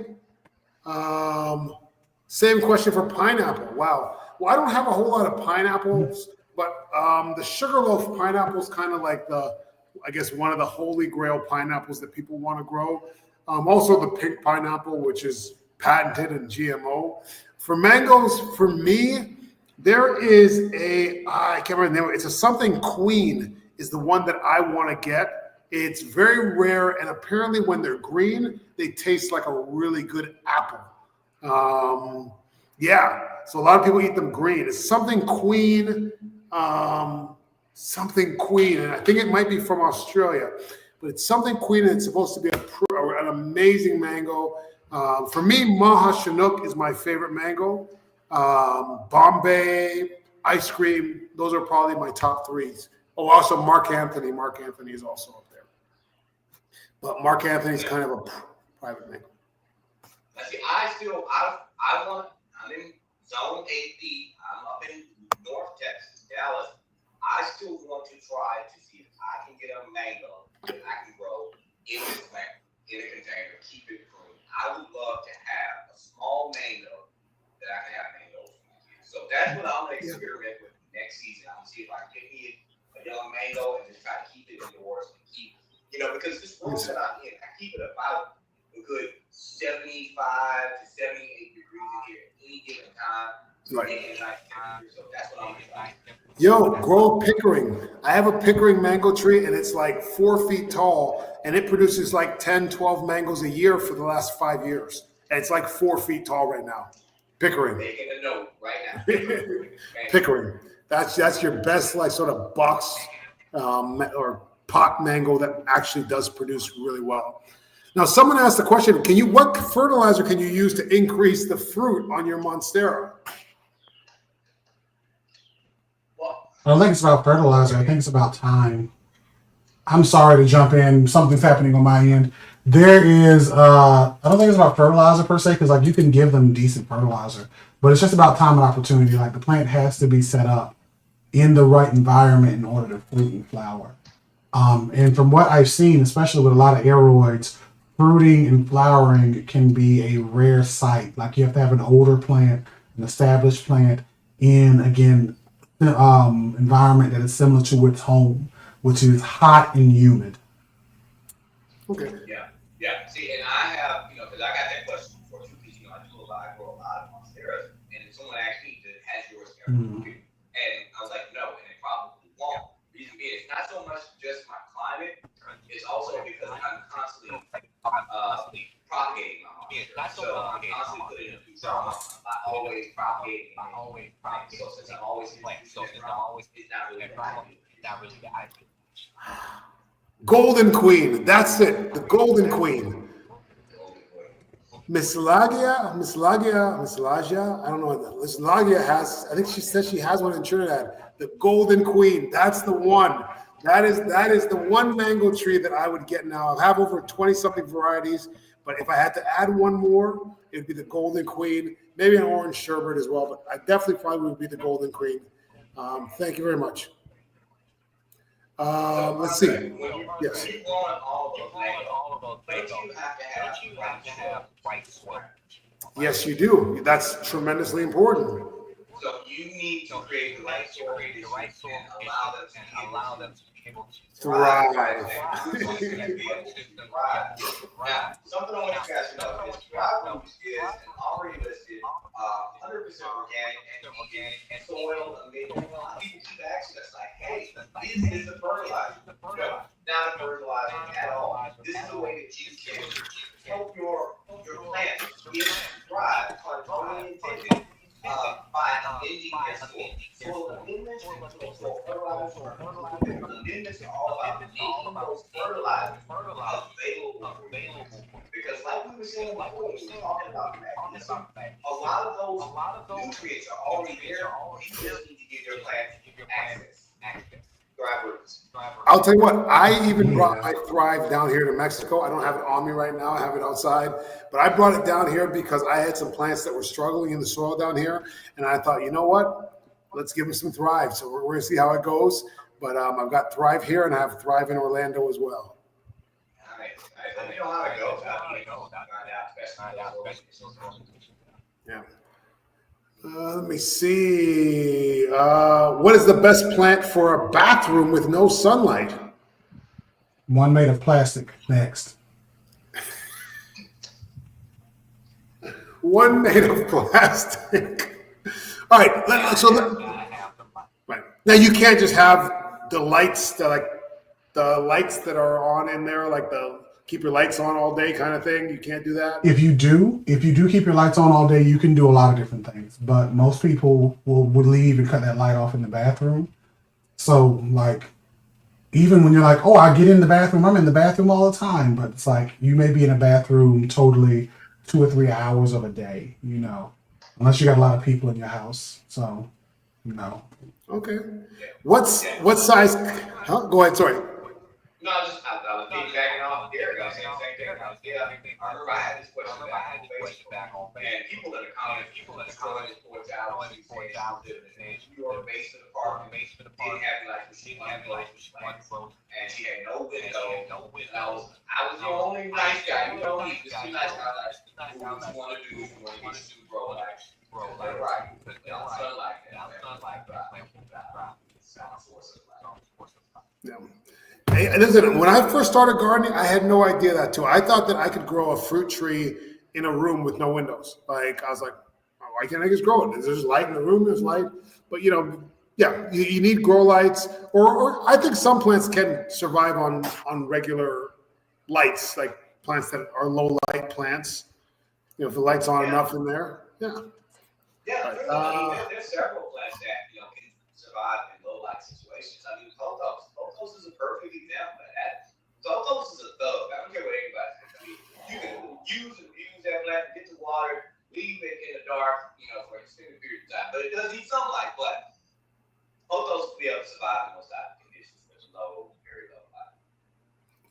Same question for pineapple. Wow. Well, I don't have a whole lot of pineapples, but the Sugarloaf pineapple is kind of like the I guess, one of the holy grail pineapples that people want to grow. Also, the pink pineapple, which is patented and GMO. For mangoes, for me, there is I can't remember the name. It's a something queen is the one that I want to get. It's very rare, and apparently when they're green, they taste like a really good apple. Yeah, so a lot of people eat them green. It's something queen, something queen, and I think it might be from Australia, but it's something queen, and it's supposed to be an amazing mango. For me, Maha Chinook is my favorite mango. Bombay, ice cream, those are probably my top threes. Oh, also Mark Anthony. Mark Anthony is also up there. But Mark Anthony's kind of a private mango. See, I'm in Zone 8B. I'm up in North Texas, Dallas. I still want to try to see if I can get a mango that I can grow in this plant, in a container, keep it green. I would love to have a small mango that I can have mangoes from. So that's what I'm going to experiment with next season. I'm going to see if I can get me a young mango and just try to keep it indoors and keep, because this room that I'm in, I keep it about a good 75 to 78 degrees in here at any given time. Right. So that's what I'm doing. Yo, grow pickering. I have a pickering mango tree, and it's like 4 feet tall, and it produces like 10, 12 mangoes a year for the last 5 years. And it's like 4 feet tall right now. Pickering. Making a note right now. Pickering. That's your best like sort of box or pot mango that actually does produce really well. Now, someone asked the question: what fertilizer can you use to increase the fruit on your Monstera? I don't think it's about fertilizer. I think it's about time. I'm sorry to jump in. Something's happening on my end. There is, I don't think it's about fertilizer per se, because like you can give them decent fertilizer, but it's just about time and opportunity. Like the plant has to be set up in the right environment in order to fruit and flower. And from what I've seen, especially with a lot of aeroids, fruiting and flowering can be a rare sight. Like you have to have an older plant, an established plant in, again, environment that is similar to its home, which is hot and humid. Okay. Yeah. See, and I have, because I got that question before too, because I grow a lot of monsteras, and if someone asked me, has yours ever fruited? And I was like, no, and it probably won't. Reason being, it's not so much just my climate, it's also because I'm constantly propagating my monstera. So I'm constantly putting in new drama. I'm always propagating. So since I'm always it's not really the idea. Golden Queen. That's it. The Golden Queen. Miss Lagia. I don't know what that. Miss Lagia has. I think she says she has one in Trinidad. The Golden Queen. That's the one. That is the one mango tree that I would get now. I have over 20 something varieties, but if I had to add one more, it'd be the Golden Queen. Maybe an orange sherbet as well, but I definitely probably would be the Golden Queen. Thank you very much. Let's see. Yes. When you want all of those mangoes, don't you have to have white soil? Yes, you do. That's tremendously important. So you need to create the right soil conditions and allow them to be able to Thrive. Now, something I want you guys to know is Thrive Roots is an already listed 100% organic and soil amendment. A lot of people keep asking us like, hey, this is a fertilizer. No, not a fertilizer at all. This is a way that you can help your plant thrive intended. By amending their soil. Amendments for fertilizer. Amendments are all about making those fertilizers available. Because like we were saying before, we were talking about magnesium, a lot of those nutrients are already there. You just need to give your plant access. Thrive Roots. I'll tell you what, I even brought my Thrive down here to Mexico. I don't have it on me right now. I have it outside. But I brought it down here because I had some plants that were struggling in the soil down here. And I thought, you know what? Let's give them some Thrive. So we're going to see how it goes. But I've got Thrive here, and I have Thrive in Orlando as well. Let me know how it goes. Yeah. Let me see. What is the best plant for a bathroom with no sunlight? One made of plastic. Next. One made of plastic. All right. Right. Now you can't just have the lights that are on in there, like the keep your lights on all day kind of thing. You can't do that. If you do keep your lights on all day, you can do a lot of different things. But most people would leave and cut that light off in the bathroom. So like, even when you're like, oh, I get in the bathroom, I'm in the bathroom all the time. But it's like you may be in a bathroom totally 2 or 3 hours of a day, unless you got a lot of people in your house. So, Okay. What size? Huh? Go ahead. Sorry. No, I was piggybacking off Derek. I was saying the same thing. I remember I had this question back on Facebook, and people in the comments, just points out, New York basement apartment, didn't have like machine closed, and she had no window. And I was the only nice guy. You don't need just be nice guy. What you want to do? You want to get you bro? Right. Sunlight. Yeah. Hey, listen, when I first started gardening, I had no idea that too. I thought that I could grow a fruit tree in a room with no windows. Like I was like, oh, why can't I just grow it? There's light in the room. There's light, but you need grow lights, or I think some plants can survive on regular lights, like plants that are low light plants. If the light's on enough in there, Yeah, there's several plants that can survive in low light situations. I mean, Pothos is a perfect example of that. Pothos is a thug. I don't care what anybody says. I mean, you can use that plant, get the water, leave it in the dark, for an extended period of time. But it does need sunlight. But Pothos will be able to survive in those type of conditions. There's very low light.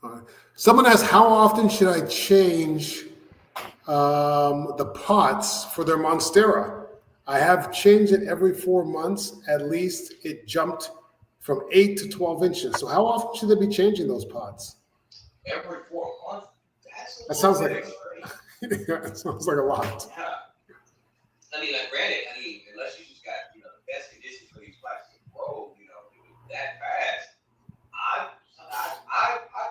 All right. Someone asked, how often should I change the pots for their Monstera? I have changed it every 4 months. At least it jumped from 8 to 12 inches. So how often should they be changing those pots? Every 4 months? That sounds like that sounds like a lot. Yeah. I mean, granted, unless you just got the best conditions for these plants to grow, that fast. I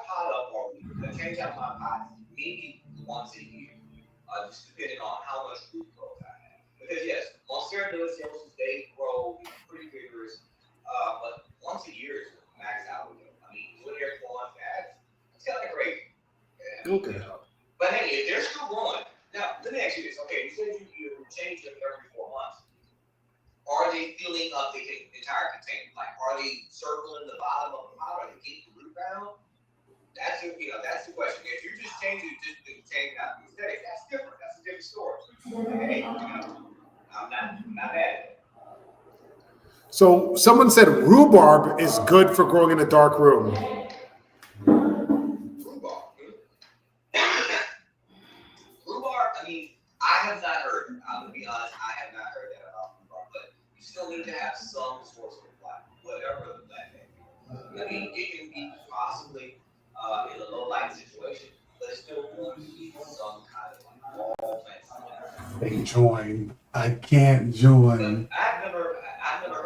pot up more. I change out my pots maybe once a year, just depending on how much root growth I have. Because yes, Monstera deliciosus, they grow pretty vigorous, but once a year is max out with them. I mean, doing every 4 months, it's kind of crazy. Okay. But hey, if they're still growing, now let me ask you this. Okay, you said you change them every 4 months. Are they filling up the entire container? Like, are they circling the bottom of the pot? Are they getting the root bound? That's the question. If you're just changing out the aesthetic, that's different. That's a different story. Hey, I'm not mad at it. So someone said rhubarb is good for growing in a dark room. Rhubarb, I have not heard. I'm going to be honest, I have not heard that about rhubarb. But you still need to have some source of light, whatever the plant may be. It can be possibly in a low light situation, but it's still going to be some kind of all plants. I can't join. I've never heard that about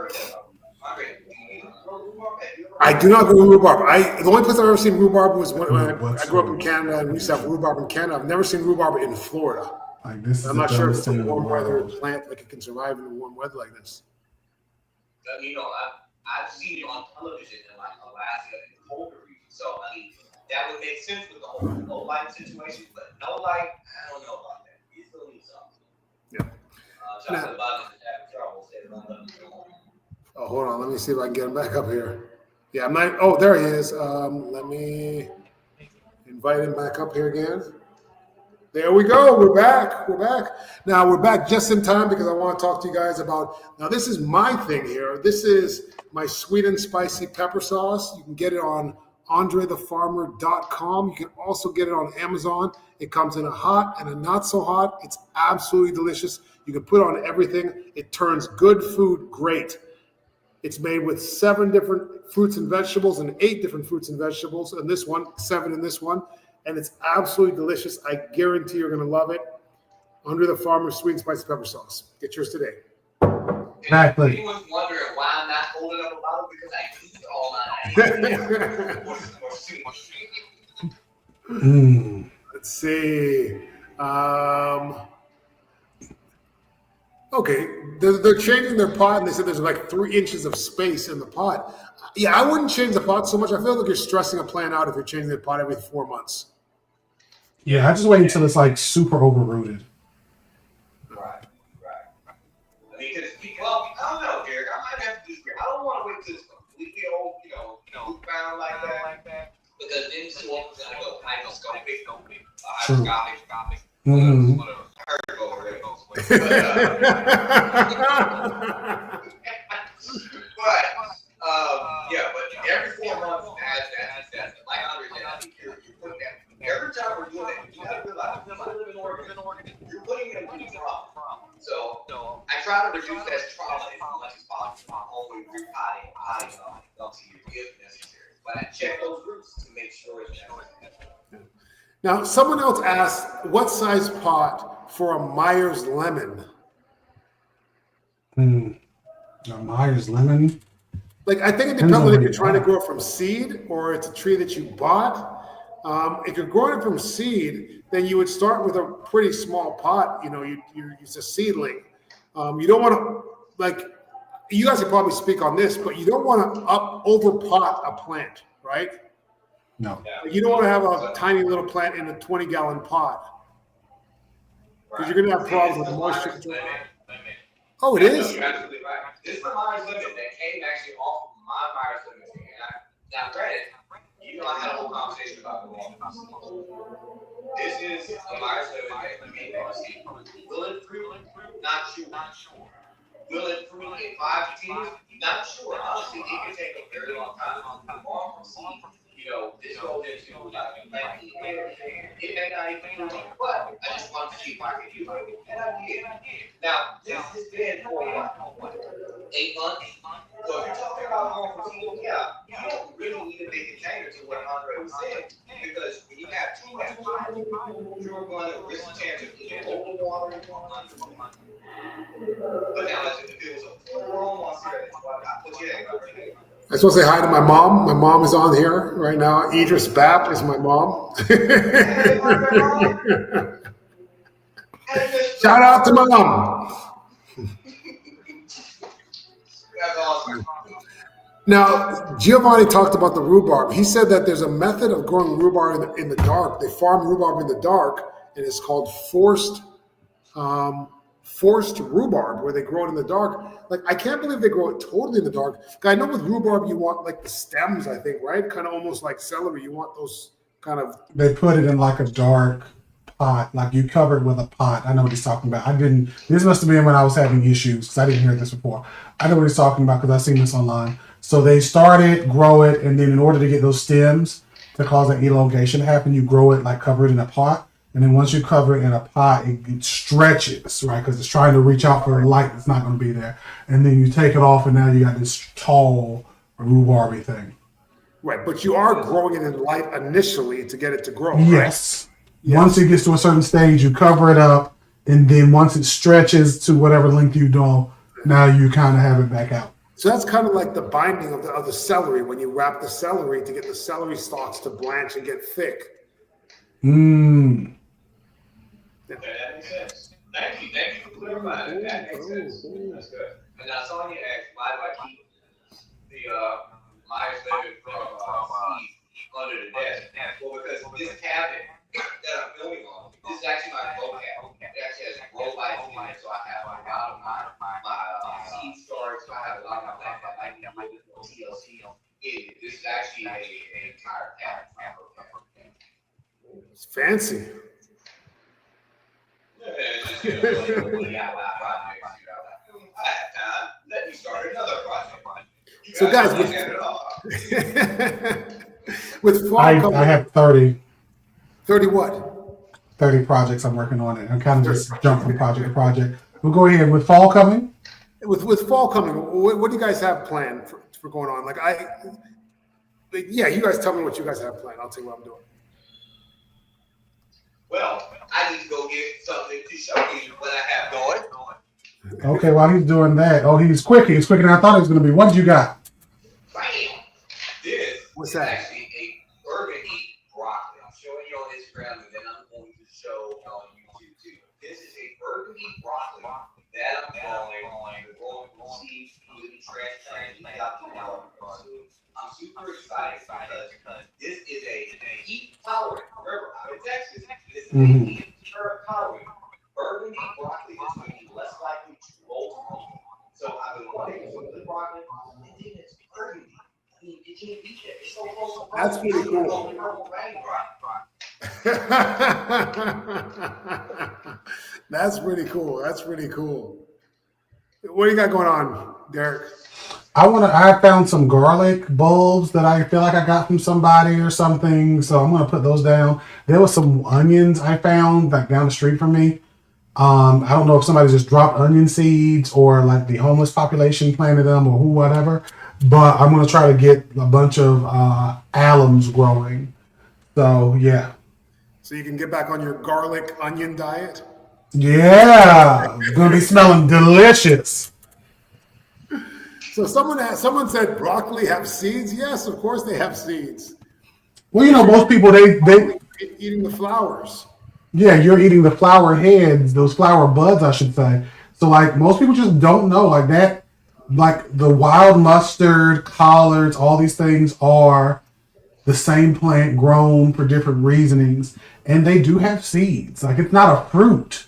rhubarb. I do not grow rhubarb. The only place I've ever seen rhubarb was when I grew up in Canada, and we used to have rhubarb in Canada. I've never seen rhubarb in Florida. Like this is I'm not sure if it's a warm weather plant like it can survive in warm weather like this. I've seen it on television in like Alaska and the colder region. So that would make sense with the whole low light situation, but no light, I don't know about that. You still need something. Yeah. Chocolate buttons is having trouble. Oh, hold on. Let me see if I can get him back up here. Yeah, I'm not. Oh, there he is. Let me invite him back up here again. There we go. We're back. Now we're back just in time because I want to talk to you guys about. Now this is my thing here. This is my sweet and spicy pepper sauce. You can get it on andrethefarmer.com. You can also get it on Amazon. It comes in a hot and a not so hot. It's absolutely delicious. You can put on everything. It turns good food great. It's made with 7 different fruits and vegetables and 8 different fruits and vegetables. And this one, 7 in this one. And it's absolutely delicious. I guarantee you're going to love it. Andre the Farmer sweet and spicy pepper sauce. Get yours today. Exactly. Anyone's wondering why I'm not holding up a bottle because I use it all night. Let's see. Okay, they're changing their pot, and they said there's like 3 inches of space in the pot. Yeah, I wouldn't change the pot so much. I feel like you're stressing a plant out if you're changing the pot every 4 months. Yeah, I just wait until it's like super overrooted. Right. I mean, because I don't know, Derek. I might have to disagree. I don't want to wait till it's completely old, found like that. Because then someone's gonna go hydroscopic. Mm-hmm. I heard it over there. But every 4 months, that's like Andre said, I think you're putting that. Every time we're doing that, you gotta realize if you live in Oregon, you're putting them in trauma. So I try to reduce that trauma as much as possible. I'm always repotting, up to you if necessary. But I check those roots to make sure it's necessary. Now, someone else asked, what size pot for a Myers lemon? A Myers lemon. Like, I think it depends on if you're trying to grow it from seed or it's a tree that you bought. If you're growing it from seed, then you would start with a pretty small pot. You use a seedling. You don't want to, like, you guys could probably speak on this, but you don't want to over pot a plant, right? No. You don't want to have a tiny little plant in a 20-gallon pot because you're going to have problems with the moisture. Oh, it is? You're absolutely right. This is the Myers lemon that came actually off of my Myers lemon tree. Now, granted, I had a whole conversation about the wrong. This is the Myers lemon that came from a seed. Will it fruit? Not sure. Will it fruit in 5 to 10 years? Not sure. Honestly, it can take a very long time to farm from seed. This goes into like planting and everything. It may not even fruit, but I just wanted to see if I could do it. And I did. Now, this has been for 8 months. So if you're talking about going from seed, yeah, you don't really need a big container to what Andre was saying. Because when you have too much water, you're going to risk the chance of either overwatering or underwatering. But now, if it was a full-grown monster, what you think about it? I just want to say hi to my mom. My mom is on here right now. Idris Bap is my mom. Shout out to mom. That's awesome. Now, Giovanni talked about the rhubarb. He said that there's a method of growing rhubarb in the dark. They farm rhubarb in the dark, and it's called forced rhubarb, where they grow it in the dark. Like, I can't believe they grow it totally in the dark. I know with rhubarb, you want like the stems, I think, right? Kind of almost like celery. You want those kind of. They put it in like a dark pot, like you covered with a pot. I know what he's talking about. This must have been when I was having issues because I didn't hear this before. I know what he's talking about because I've seen this online. So they grow it, and then in order to get those stems to cause an elongation to happen, you grow it, like cover it in a pot. And then once you cover it in a pot, it stretches, right? Because it's trying to reach out for the light that's not going to be there. And then you take it off, and now you got this tall rhubarby thing. Right, but you are growing it in light initially to get it to grow, yes. Right? Once it gets to a certain stage, you cover it up, and then once it stretches to whatever length you do, now you kind of have it back out. So that's kind of like the binding of the celery when you wrap the celery to get the celery stalks to blanch and get thick. That makes sense. Thank you for clarifying that. That makes sense. That's good. And now Sonia asked, why do I keep the Myers lemon from seed under the desk? Well, because this cabinet that I'm filming on, this is actually my grow cabinet. It actually has grow lights in it, so I have a lot of my seed storage. I have a lot of my plants that I need TLC in it. This is actually an entire cabinet. It's fancy. Let me start another project. So guys, with fall coming, I have 30 what? 30 projects I'm working on, and I'm kind of just jump from project to project. We'll go ahead with fall coming. With fall coming, what do you guys have planned for going on? You guys tell me what you guys have planned. I'll tell you what I'm doing. Well, I need to go get something to show you what I have going. Okay, while he's doing that, he's quicker than I thought he was going to be. What you got? Bam! This What's It's that? actually a burgundy broccoli. I'm showing you on Instagram, and then I'm going to show on YouTube too. This is a burgundy broccoli that I'm growing seeds with the transplant. I'm super excited because this is a heat tolerant. Remember, I'm in Texas. This is a heat tolerant. Burgundy broccoli is going to be less likely to mold. So I've been wanting some good broccoli, and then it's burgundy. I mean, you can't beat it. It's so close to That's pretty cool. That's pretty cool. That's pretty cool. What do you got going on, Derek? I found some garlic bulbs that I feel like I got from somebody or something, so I'm gonna put those down. There was some onions I found like down the street from me. I don't know if somebody just dropped onion seeds or like the homeless population planted them or whatever, but I'm gonna try to get a bunch of alums growing. So yeah. So you can get back on your garlic onion diet? Yeah, it's gonna be smelling delicious. So someone said broccoli have seeds. Yes, of course they have seeds. Well, you know, most people they Eating the flowers. yeah, you're eating the flower heads, those flower buds, I should say. So like most people just don't know like that. Like the wild mustard, collards, all these things are the same plant grown for different reasonings, and they do have seeds. Like it's not a fruit,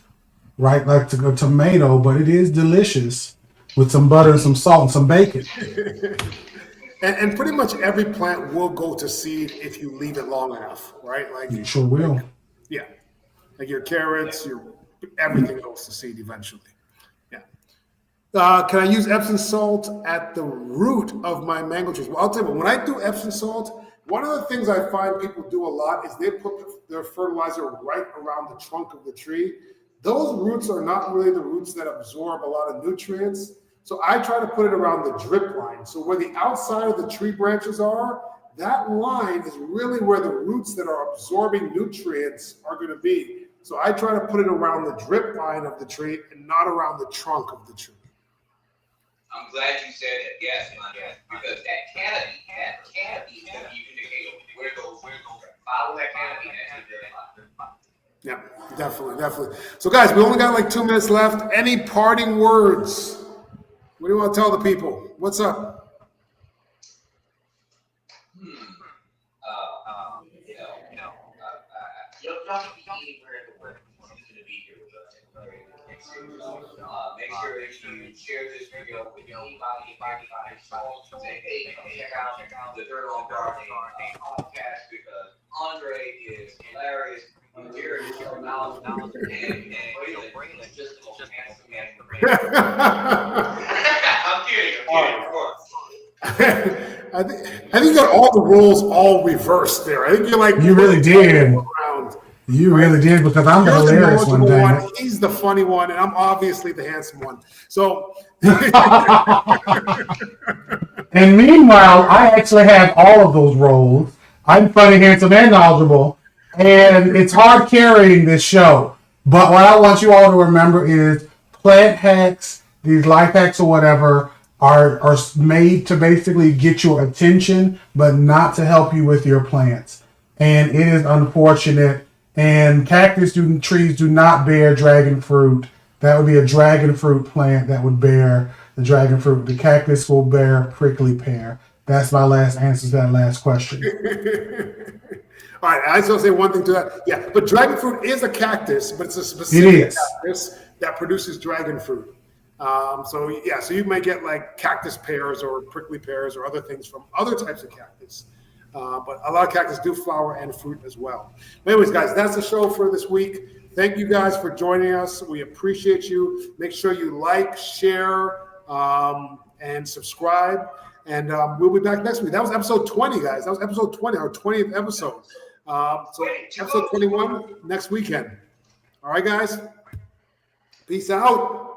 right? Like a tomato, but it is delicious with some butter and some salt and some bacon. And pretty much every plant will go to seed if you leave it long enough, right? Like You sure will. yeah, like your carrots, everything goes to seed eventually. Yeah. Can I use Epsom salt at the root of my mango trees? Well, I'll tell you, when I do Epsom salt, one of the things I find people do a lot is they put their fertilizer right around the trunk of the tree. Those roots are not really the roots that absorb a lot of nutrients. So I try to put it around the drip line. So where the outside of the tree branches are, that line is really where the roots that are absorbing nutrients are going to be. So I try to put it around the drip line of the tree and not around the trunk of the tree. I'm glad you said it. Yes, because that canopy is going to be indicating where those follow that canopy and Yeah, definitely. So guys, we only got like 2 minutes left. Any parting words? What do you want to tell the people? What's up? Y'all should be anywhere in the world. He's going to be here with us. Make sure that you share this video with anybody say, hey, check out the Dirt on Gardening podcast because Andre is hilarious. Jared is so knowledgeable, and Braylon is just the most handsome man in the race. I'm kidding, of course. I think you got all the roles all reversed there. I think you're like You really did. around. You really did, because I'm the You're the hilarious one, knowledgeable dang it. one. He's the funny one, and I'm obviously the handsome one. So, And meanwhile, I actually have all of those roles. I'm funny, handsome, and knowledgeable. And it's hard carrying this show. But what I want you all to remember is plant hacks, these life hacks or whatever, are made to basically get your attention, but not to help you with your plants. And it is unfortunate. And trees do not bear dragon fruit. That would be a dragon fruit plant that would bear the dragon fruit. The cactus will bear prickly pear. That's my last answer to that last question. all right, I just want to say one thing to that. Yeah, but dragon fruit is a cactus, but it's a specific cactus that produces dragon fruit. So you may get like cactus pears or prickly pears or other things from other types of cactus. But a lot of cactus do flower and fruit as well. But anyways, guys, that's the show for this week. Thank you guys for joining us. We appreciate you. Make sure you like, share, and subscribe. And we'll be back next week. That was episode 20, guys. That was episode 20, our 20th episode. So episode 21 next weekend. All right, guys. Peace out.